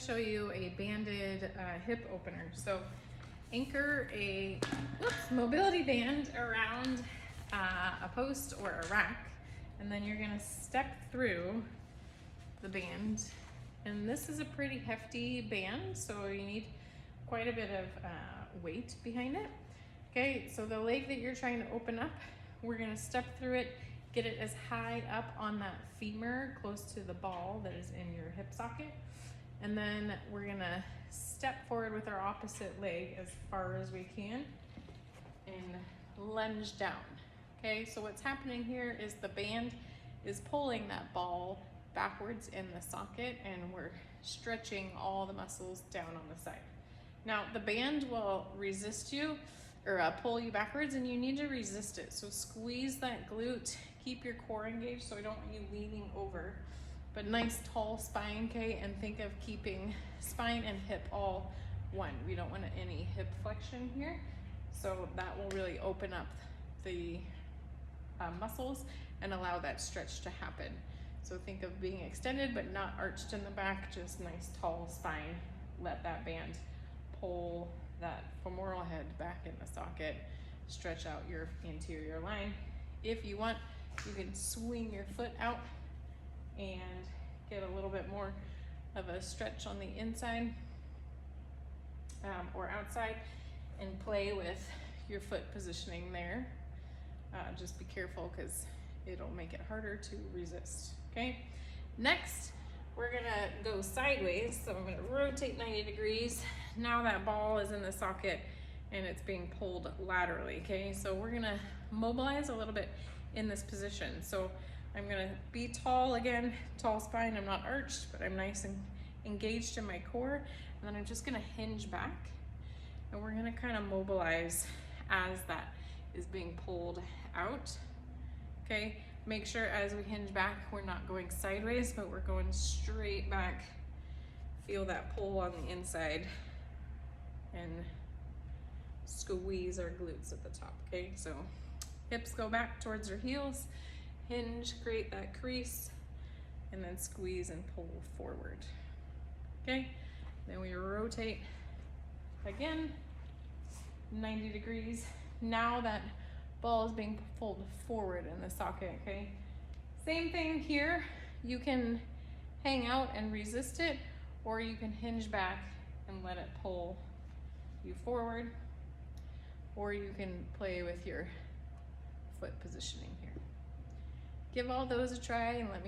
show you a banded hip opener. So anchor a mobility band around a post or a rack, and then you're gonna step through the band. And this is a pretty hefty band, so you need quite a bit of weight behind it. Okay, so the leg that you're trying to open up, we're gonna step through it, get it as high up on that femur, close to the ball that is in your hip socket. And then we're gonna step forward with our opposite leg as far as we can and lunge down. Okay, so what's happening here is the band is pulling that ball backwards in the socket, and we're stretching all the muscles down on the side. Now the band will resist you or pull you backwards, and you need to resist it. So squeeze that glute, keep your core engaged, so I don't want you leaning over, but nice tall spine, okay? And think of keeping spine and hip all one. We don't want any hip flexion here. So that will really open up the muscles and allow that stretch to happen. So think of being extended but not arched in the back, just nice tall spine. Let that band pull that femoral head back in the socket, stretch out your anterior line. If you want, you can swing your foot out and get a little bit more of a stretch on the inside or outside, and play with your foot positioning there. Just be careful because it'll make it harder to resist, okay? Next, we're gonna go sideways. So I'm gonna rotate 90 degrees. Now that ball is in the socket and it's being pulled laterally, okay? So we're gonna mobilize a little bit in this position. So I'm gonna be tall again, tall spine. I'm not arched, but I'm nice and engaged in my core. And then I'm just gonna hinge back, and we're gonna kind of mobilize as that is being pulled out, okay? Make sure as we hinge back, we're not going sideways, but we're going straight back. Feel that pull on the inside and squeeze our glutes at the top, okay? So hips go back towards our heels, hinge, create that crease, and then squeeze and pull forward, okay? Then we rotate again, 90 degrees. Now that ball is being pulled forward in the socket, okay? Same thing here. You can hang out and resist it, or you can hinge back and let it pull you forward, or you can play with your foot positioning here. Give all those a try and let me